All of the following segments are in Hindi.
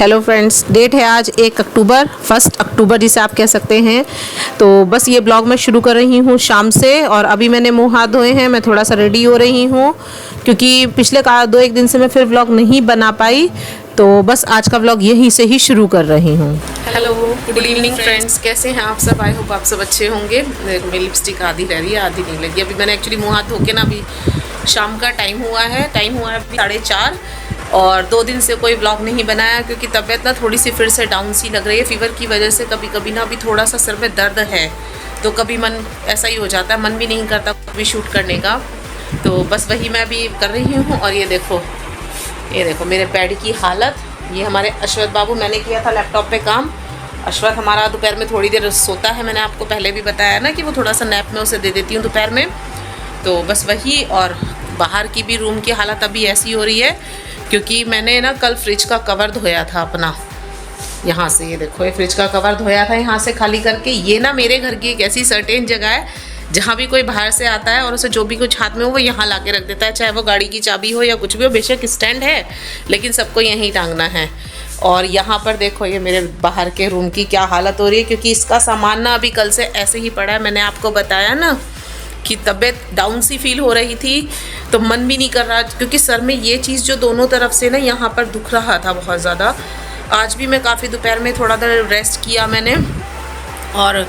हेलो फ्रेंड्स, डेट है आज 1 अक्टूबर, 1 अक्टूबर जिसे आप कह सकते हैं। तो बस ये ब्लॉग मैं शुरू कर रही हूँ शाम से। और अभी मैंने मुंह हाथ धोए हैं, मैं थोड़ा सा रेडी हो रही हूँ क्योंकि पिछले 2-1 दिन से मैं फिर ब्लॉग नहीं बना पाई। तो बस आज का ब्लॉग यहीं से ही शुरू कर रही हूँ। हेलो, गुड इवनिंग फ्रेंड्स, कैसे हैं आप सब? आई होप आप सब अच्छे होंगे। मेरी लिपस्टिक आधी रह रही है, आधी नहीं लगी। अभी मैंने एक्चुअली मुँह हाथ धो के ना, अभी शाम का टाइम हुआ है अभी 4:30। और 2 दिन से कोई ब्लॉग नहीं बनाया क्योंकि तबीयत ना थोड़ी सी फिर से डाउन सी लग रही है। फीवर की वजह से कभी कभी ना अभी थोड़ा सा सिर में दर्द है, तो कभी मन ऐसा ही हो जाता है, मन भी नहीं करता कभी शूट करने का। तो बस वही मैं अभी कर रही हूँ। और ये देखो मेरे बेड की हालत। ये हमारे अश्वथ बाबू, मैंने किया था लैपटॉप पे काम। अश्वथ हमारा दोपहर में थोड़ी देर सोता है, मैंने आपको पहले भी बताया ना कि वो थोड़ा सा नैप में उसे दे देती हूँ दोपहर में। तो बस वही। और बाहर की भी रूम की हालत अभी ऐसी हो रही है क्योंकि मैंने ना कल फ्रिज का कवर धोया था अपना, यहाँ से। ये देखो, ये फ्रिज का कवर धोया था यहाँ से खाली करके। ये ना मेरे घर की एक ऐसी सर्टेन जगह है जहाँ भी कोई बाहर से आता है और उसे जो भी कुछ हाथ में हो वो यहाँ ला के रख देता है, चाहे वो गाड़ी की चाबी हो या कुछ भी हो। बेशक स्टैंड है लेकिन सबको यहीं टांगना है। और यहाँ पर देखो, ये मेरे बाहर के रूम की क्या हालत हो रही है क्योंकि इसका सामान ना अभी कल से ऐसे ही पड़ा है। मैंने आपको बताया ना कि तबीयत डाउन सी फील हो रही थी, तो मन भी नहीं कर रहा क्योंकि सर में ये चीज़ जो दोनों तरफ से ना यहाँ पर दुख रहा था बहुत ज़्यादा। आज भी मैं काफ़ी दोपहर में थोड़ा देर रेस्ट किया मैंने। और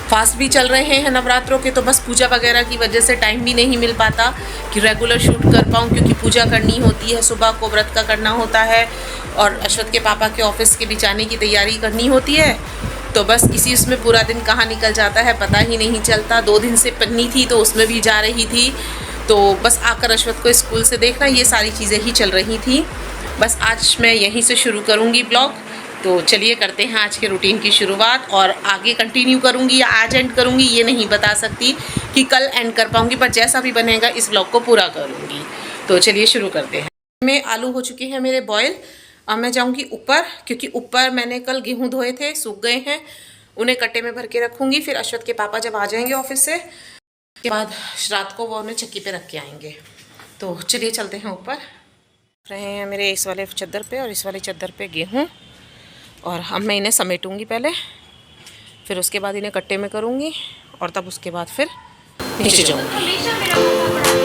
फास्ट भी चल रहे हैं नवरात्रों के, तो बस पूजा वगैरह की वजह से टाइम भी नहीं मिल पाता कि रेगुलर शूट कर पाऊँ क्योंकि पूजा करनी होती है, सुबह को व्रत का करना होता है और अश्वथ के पापा के ऑफिस के भी जाने की तैयारी करनी होती है। तो बस इसी उसमें पूरा दिन कहाँ निकल जाता है पता ही नहीं चलता। 2 दिन से पन्नी थी तो उसमें भी जा रही थी, तो बस आकर अश्वथ को स्कूल से देखना, ये सारी चीज़ें ही चल रही थी। बस आज मैं यहीं से शुरू करूँगी ब्लॉग। तो चलिए करते हैं आज के रूटीन की शुरुआत। और आगे कंटिन्यू करूँगी या आज एंड करूँगी ये नहीं बता सकती कि कल एंड कर पाऊँगी, पर जैसा भी बनेगा इस ब्लॉग को पूरा करूँगी। तो चलिए शुरू करते हैं। में आलू हो चुके हैं मेरे बॉयल। अब मैं जाऊँगी ऊपर क्योंकि ऊपर मैंने कल गेहूँ धोए थे, सूख गए हैं, उन्हें कट्टे में भर के रखूँगी। फिर अश्वथ के पापा जब आ जाएंगे ऑफिस से, उसके बाद रात को वो उन्हें चक्की पे रख के आएंगे। तो चलिए चलते हैं ऊपर। रहे हैं मेरे इस वाले चद्दर पे और इस वाले चद्दर पे गेहूँ। और अब मैं इन्हें समेटूँगी पहले, फिर उसके बाद इन्हें कट्टे में करूँगी और तब उसके बाद फिर नीचे जाऊँगी।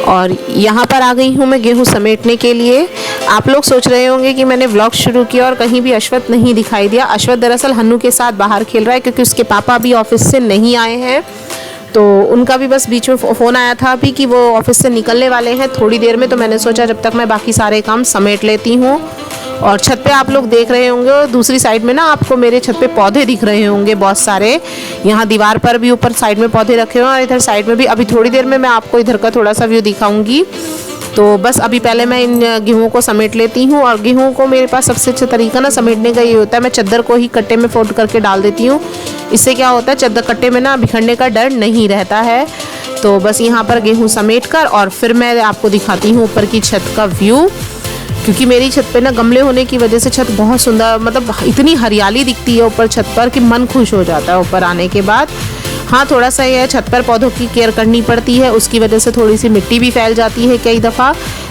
और यहाँ पर आ गई हूँ मैं गेहूँ समेटने के लिए। आप लोग सोच रहे होंगे कि मैंने व्लॉग शुरू किया और कहीं भी अश्वथ नहीं दिखाई दिया। अश्वथ दरअसल हन्नू के साथ बाहर खेल रहा है क्योंकि उसके पापा अभी ऑफिस से नहीं आए हैं। तो उनका भी बस बीच में फ़ोन आया था अभी कि वो ऑफिस से निकलने वाले हैं थोड़ी देर में। तो मैंने सोचा जब तक मैं बाकी सारे काम समेट लेती हूँ। और छत पे आप लोग देख रहे होंगे, और दूसरी साइड में ना आपको मेरे छत पे पौधे दिख रहे होंगे बहुत सारे। यहाँ दीवार पर भी ऊपर साइड में पौधे रखे हुए हैं और इधर साइड में भी। अभी थोड़ी देर में मैं आपको इधर का थोड़ा सा व्यू दिखाऊंगी। तो बस अभी पहले मैं इन गेहूँ को समेट लेती हूँ। और गेहूँ को मेरे पास सबसे अच्छा तरीका ना समेटने का ये होता है, मैं चद्दर को ही कट्टे में फोल्ड करके डाल देती हूँ। इससे क्या होता है, चद्दर कट्टे में ना बिखरने का डर नहीं रहता है। तो बस यहाँ पर गेहूँ समेट कर और फिर मैं आपको दिखाती हूँ ऊपर की छत का व्यू। क्योंकि मेरी छत पे ना गमले होने की वजह से छत बहुत सुंदर, मतलब इतनी हरियाली दिखती है ऊपर छत पर कि मन खुश हो जाता है ऊपर आने के बाद। हाँ, थोड़ा सा यह छत पर पौधों की केयर करनी पड़ती है, उसकी वजह से थोड़ी सी मिट्टी भी फैल जाती है कई दफ़ा।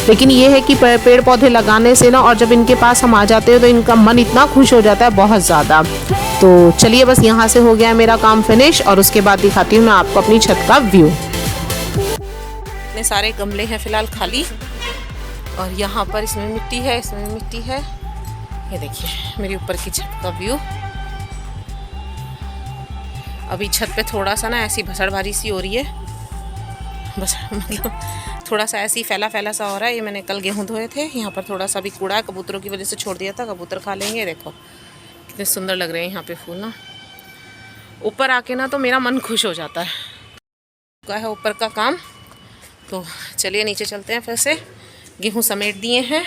लेकिन ये है कि पेड़ पौधे लगाने से ना, और जब इनके पास हम आ जाते हैं तो इनका मन इतना खुश हो जाता है बहुत ज़्यादा। तो चलिए बस यहाँ से हो गया मेरा काम फिनिश और उसके बाद दिखाती हूँ मैं आपको अपनी छत का व्यू। इतने सारे गमले हैं फ़िलहाल खाली और यहाँ पर इसमें मिट्टी है, इसमें मिट्टी है। ये देखिए मेरी ऊपर की छत का व्यू। अभी छत पे थोड़ा सा ना ऐसी भसड़बाजी सी हो रही है, बस मतलब थोड़ा सा ऐसी फैला सा हो रहा है। ये मैंने कल गेहूँ धोए थे, यहाँ पर थोड़ा सा भी कूड़ा है, कबूतरों की वजह से छोड़ दिया था, कबूतर खा लेंगे। देखो कितने सुंदर लग रहे हैं यहाँ पे फूल ना। ऊपर आके ना तो मेरा मन खुश हो जाता है। क्या है ऊपर का काम। तो चलिए नीचे चलते हैं। फिर से गेहूँ समेट दिए हैं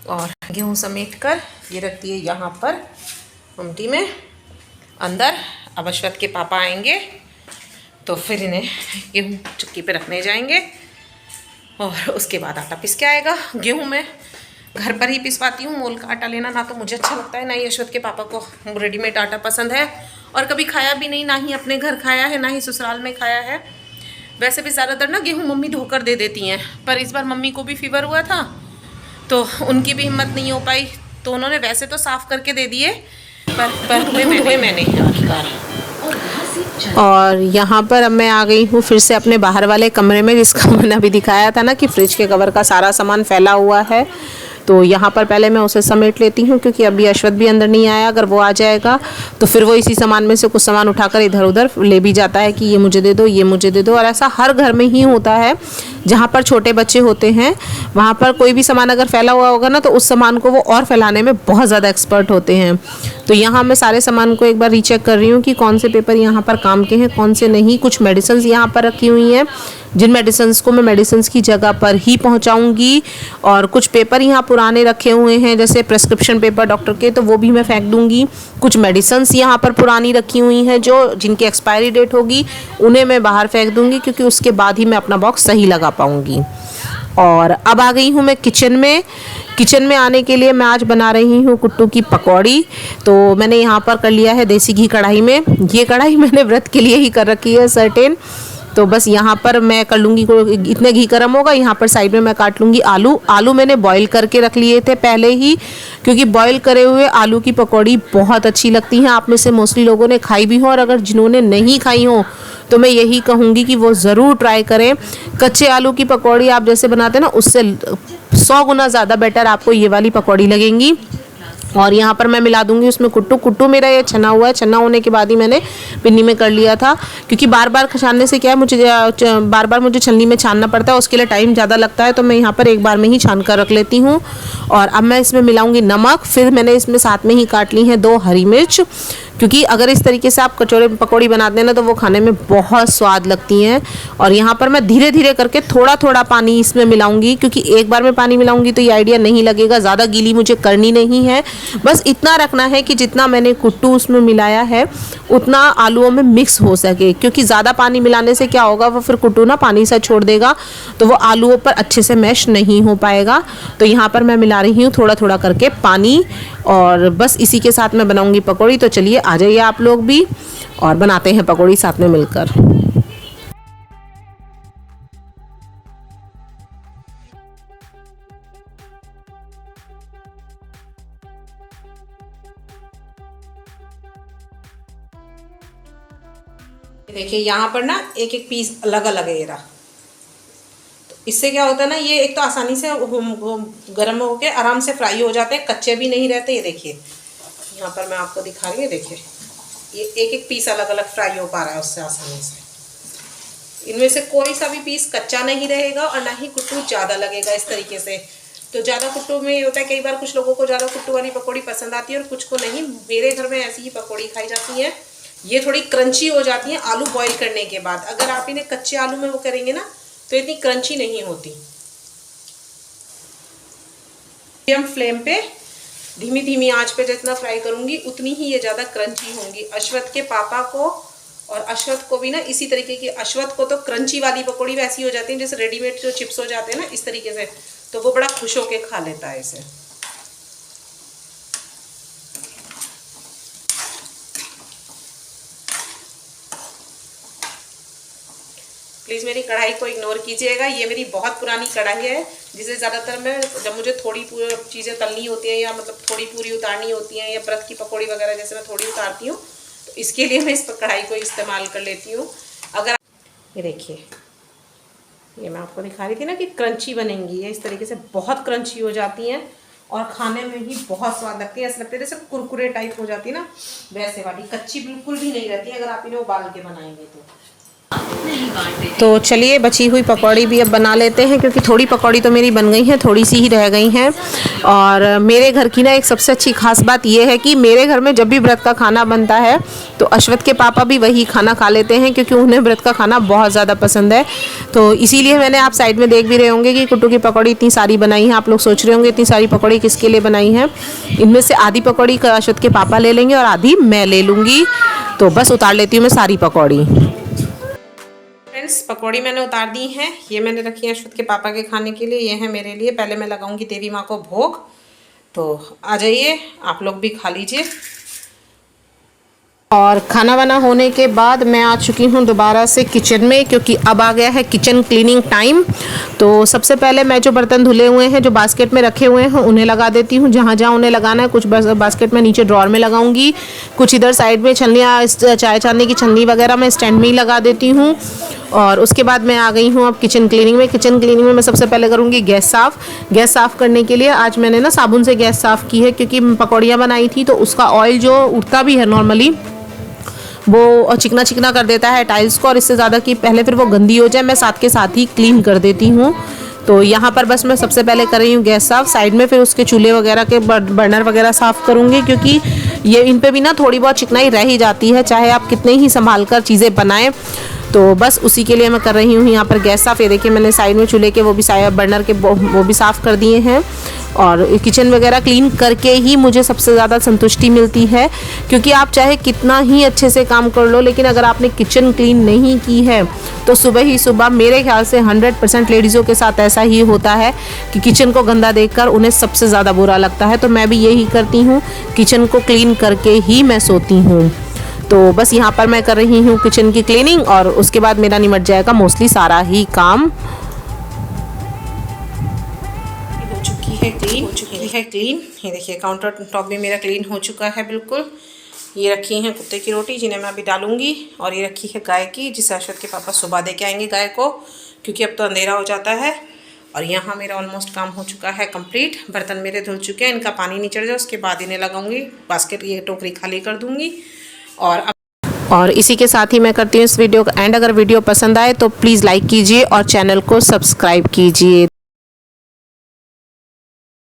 और गेहूँ समेट कर ये रख दिए यहाँ पर उमटी में अंदर। अब अश्वथ के पापा आएंगे तो फिर इन्हें गेहूँ चक्की पे रखने जाएंगे और उसके बाद आटा पिस के आएगा। गेहूँ मैं घर पर ही पिसवाती हूँ, मोल का आटा लेना ना तो मुझे अच्छा लगता है, ना ही अश्वथ के पापा को रेडीमेड आटा पसंद है और कभी खाया भी नहीं, ना ही अपने घर खाया है ना ही ससुराल में खाया है। वैसे भी ज़्यादातर ना गेहूँ मम्मी धोकर दे देती हैं, पर इस बार मम्मी को भी फीवर हुआ था तो उनकी भी हिम्मत नहीं हो पाई तो उन्होंने वैसे तो साफ़ करके दे दिए, पर धोए मैंने आखिरकार। और यहाँ पर अब मैं आ गई हूँ फिर से अपने बाहर वाले कमरे में, जिसका मैंने अभी दिखाया था ना कि फ्रिज के कवर का सारा सामान फैला हुआ है। तो यहाँ पर पहले मैं उसे समेट लेती हूँ, क्योंकि अभी अश्वथ भी अंदर नहीं आया। अगर वो आ जाएगा तो फिर वो इसी सामान में से कुछ सामान उठाकर इधर उधर ले भी जाता है कि ये मुझे दे दो, ये मुझे दे दो। और ऐसा हर घर में ही होता है जहाँ पर छोटे बच्चे होते हैं। वहाँ पर कोई भी सामान अगर फैला हुआ होगा ना, तो उस सामान को वो और फैलाने में बहुत ज़्यादा एक्सपर्ट होते हैं। तो यहाँ मैं सारे सामान को एक बार रीचेक कर रही हूँ कि कौन से पेपर यहाँ पर काम के हैं, कौन से नहीं। कुछ मेडिसिन यहाँ पर रखी हुई हैं, जिन मेडिसिन को मैं मेडिसिन की जगह पर ही पहुँचाऊँगी। और कुछ पेपर यहाँ पुराने रखे हुए हैं, जैसे प्रेस्क्रिप्शन पेपर डॉक्टर के, तो वो भी मैं फेंक दूँगी। कुछ मेडिसिन यहाँ पर पुरानी रखी हुई हैं, जो जिनकी एक्सपायरी डेट होगी उन्हें मैं बाहर फेंक दूँगी, क्योंकि उसके बाद ही मैं अपना बॉक्स सही लगा पाऊँगी। और अब आ गई हूँ मैं किचन में। किचन में आने के लिए मैं आज बना रही हूँ कुट्टू की पकौड़ी। तो मैंने यहाँ पर कर लिया है देसी घी कढ़ाई में। ये कढ़ाई मैंने व्रत के लिए ही कर रखी है सर्टेन। तो बस यहाँ पर मैं कर लूँगी, इतने घी गर्म होगा, यहाँ पर साइड में मैं काट लूँगी आलू। आलू मैंने बॉईल करके रख लिए थे पहले ही, क्योंकि बॉईल करे हुए आलू की पकौड़ी बहुत अच्छी लगती हैं। आप में से मोस्टली लोगों ने खाई भी हो, और अगर जिन्होंने नहीं खाई हो तो मैं यही कहूँगी कि वो ज़रूर ट्राई करें। कच्चे आलू की पकौड़ी आप जैसे बनाते हैं ना, उससे 100 गुना ज़्यादा बेटर आपको ये वाली पकौड़ी लगेंगी। और यहाँ पर मैं मिला दूंगी उसमें कुट्टू। कुट्टू मेरा ये छना हुआ है, छना होने के बाद ही मैंने पिन्नी में कर लिया था, क्योंकि बार बार छानने से क्या है, मुझे बार बार मुझे छलनी में छानना पड़ता है, उसके लिए टाइम ज़्यादा लगता है। तो मैं यहाँ पर एक बार में ही छान कर रख लेती हूँ। और अब मैं इसमें मिलाऊंगी नमक। फिर मैंने इसमें साथ में ही काट ली हैं 2 हरी मिर्च, क्योंकि अगर इस तरीके से आप कचौड़े पकौड़ी बनाते हैं ना, तो वो खाने में बहुत स्वाद लगती हैं। और यहाँ पर मैं धीरे धीरे करके थोड़ा थोड़ा पानी इसमें मिलाऊंगी, क्योंकि एक बार में पानी मिलाऊंगी तो ये आइडिया नहीं लगेगा। ज़्यादा गीली मुझे करनी नहीं है, बस इतना रखना है कि जितना मैंने कुट्टू उसमें मिलाया है उतना आलूओं में मिक्स हो सके। क्योंकि ज़्यादा पानी मिलाने से क्या होगा, वो फिर कुट्टू ना पानी सा छोड़ देगा, तो वो आलूओं पर अच्छे से मैश नहीं हो पाएगा। तो यहाँ पर मैं मिला रही हूँ थोड़ा थोड़ा करके पानी, और बस इसी के साथ मैं बनाऊंगी पकौड़ी। तो चलिए आ जाइए आप लोग भी, और बनाते हैं पकौड़ी साथ में मिलकर। देखिए यहाँ पर ना एक एक पीस अलग अलग है ये रहा। तो इससे क्या होता है ना, ये एक तो आसानी से गर्म होके आराम से फ्राई हो जाते हैं, कच्चे भी नहीं रहते। ये देखिए यहाँ पर मैं आपको दिखा रही हूँ, देखिए ये एक एक पीस अलग अलग फ्राई हो पा रहा है उससे आसानी से। इनमें से कोई सा भी पीस कच्चा नहीं रहेगा, और ना ही कुट्टू ज़्यादा लगेगा इस तरीके से। तो ज़्यादा कुट्टू में ये होता है, कई बार कुछ लोगों को ज़्यादा कुट्टू वाली पकौड़ी पसंद आती है और कुछ को नहीं। मेरे घर में ऐसी ही पकौड़ी खाई जाती है। ये थोड़ी क्रंची हो जाती है आलू बॉईल करने के बाद। अगर आप इन्हें कच्चे आलू में वो करेंगे ना, तो इतनी क्रंची नहीं होती। मीडियम फ्लेम पे धीमी धीमी आंच पे जितना फ्राई करूंगी, उतनी ही ये ज़्यादा क्रंची होंगी। अश्वथ के पापा को और अश्वथ को भी ना इसी तरीके की, अश्वथ को तो क्रंची वाली पकौड़ी वैसी हो जाती है जैसे रेडीमेड जो चिप्स हो जाते हैं ना, इस तरीके से, तो वो बड़ा खुश होके खा लेता है इसे। प्लीज़ मेरी कढ़ाई को इग्नोर कीजिएगा। ये मेरी बहुत पुरानी कढ़ाई है, जिसे ज़्यादातर मैं जब मुझे थोड़ी चीज़ें तलनी होती हैं, या मतलब थोड़ी पूरी उतारनी होती हैं, या व्रत की पकौड़ी वगैरह जैसे मैं थोड़ी उतारती हूँ, तो इसके लिए मैं इस कढ़ाई को इस्तेमाल कर लेती हूँ। अगर ये देखिए, ये मैं आपको दिखा रही थी ना कि क्रंची बनेंगी, ये इस तरीके से बहुत क्रंची हो जाती हैं और खाने में भी बहुत स्वाद लगती है। ऐसा लगता है जैसे कुरकुरे टाइप हो जाती है ना, वैसे वाली। कच्ची बिल्कुल भी नहीं रहती अगर आप इन्हें उबाल के बनाएंगे तो चलिए बची हुई पकौड़ी भी अब बना लेते हैं, क्योंकि थोड़ी पकौड़ी तो मेरी बन गई हैं, थोड़ी सी ही रह गई हैं। और मेरे घर की ना एक सबसे अच्छी खास बात यह है कि मेरे घर में जब भी व्रत का खाना बनता है तो अश्वथ के पापा भी वही खाना खा लेते हैं, क्योंकि उन्हें व्रत का खाना बहुत ज़्यादा पसंद है। तो इसीलिए मैंने, आप साइड में देख भी रहे होंगे कि कुट्टू की पकौड़ी इतनी सारी बनाई है। आप लोग सोच रहे होंगे इतनी सारी पकौड़ी किसके लिए बनाई है। इनमें से आधी पकौड़ी अश्वथ के पापा ले लेंगे और आधी मैं ले लूँगी। तो बस उतार लेती हूँ मैं सारी पकौड़ी। फ्रेंड्स, पकौड़ी मैंने उतार दी हैं। ये मैंने रखी है अश्वथ के पापा के खाने के लिए, ये है मेरे लिए। पहले मैं लगाऊंगी देवी माँ को भोग। तो आ जाइए आप लोग भी खा लीजिए। और खाना वाना होने के बाद मैं आ चुकी हूँ दोबारा से किचन में, क्योंकि अब आ गया है किचन क्लीनिंग टाइम। तो सबसे पहले मैं जो बर्तन धुले हुए हैं, जो बास्केट में रखे हुए हैं, उन्हें लगा देती हूँ जहाँ जहाँ उन्हें लगाना है। कुछ बास्केट में नीचे ड्रॉर में लगाऊंगी, कुछ इधर साइड में छन्नियाँ, चाय छानने की छन्नी वगैरह मैं स्टैंड में ही लगा देती हूँ। और उसके बाद मैं आ गई हूँ अब किचन क्लीनिंग में। किचन क्लीनिंग में मैं सबसे पहले करूँगी गैस साफ़। गैस साफ़ करने के लिए आज मैंने ना साबुन से गैस साफ़ की है, क्योंकि पकौड़ियाँ बनाई थी तो उसका ऑयल जो उठता भी है नॉर्मली, वो चिकना चिकना कर देता है टाइल्स को, और इससे ज़्यादा कि पहले फिर वो गंदी हो जाए मैं साथ के साथ ही क्लीन कर देती हूँ। तो यहाँ पर बस मैं सबसे पहले कर रही हूँ गैस साफ़। साइड में फिर उसके चूल्हे वगैरह के बर्नर वगैरह साफ़ करूँगी, क्योंकि ये इन पे भी ना थोड़ी बहुत चिकनाई रह ही जाती है, चाहे आप कितने ही संभाल कर चीज़ें बनाएं। तो बस उसी के लिए मैं कर रही हूँ यहाँ पर गैस साफ़। ये देखिए मैंने साइड में चूल्हे के वो भी बर्नर के वो भी साफ़ कर दिए हैं। और किचन वगैरह क्लीन करके ही मुझे सबसे ज़्यादा संतुष्टि मिलती है, क्योंकि आप चाहे कितना ही अच्छे से काम कर लो, लेकिन अगर आपने किचन क्लीन नहीं की है तो सुबह ही सुबह मेरे ख्याल से 100% लेडीज़ों के साथ ऐसा ही होता है कि किचन को गंदा देखकर उन्हें सबसे ज़्यादा बुरा लगता है। तो मैं भी यही करती हूँ, किचन को क्लीन करके ही मैं सोती हूँ। तो बस यहाँ पर मैं कर रही हूँ किचन की क्लीनिंग, और उसके बाद मेरा निमट जाएगा मोस्टली सारा ही काम। हो चुकी है क्लीन। ये देखिए काउंटर टॉप भी मेरा क्लीन हो चुका है बिल्कुल। ये रखी हैं कुत्ते की रोटी जिन्हें मैं अभी डालूंगी, और ये रखी है गाय की, जिसे अश्वत के पापा सुबह दे के आएंगे गाय को, क्योंकि अब तो अंधेरा हो जाता है। और यहाँ मेरा ऑलमोस्ट काम हो चुका है कंप्लीट। बर्तन मेरे धुल चुके हैं, इनका पानी नहीं चढ़ जाए उसके बाद इन्हें लगाऊंगी बास्केट, ये टोकरी खाली कर दूंगी। और इसी के साथ ही मैं करती हूँ इस वीडियो का एंड। अगर वीडियो पसंद आए तो प्लीज़ लाइक कीजिए और चैनल को सब्सक्राइब कीजिए।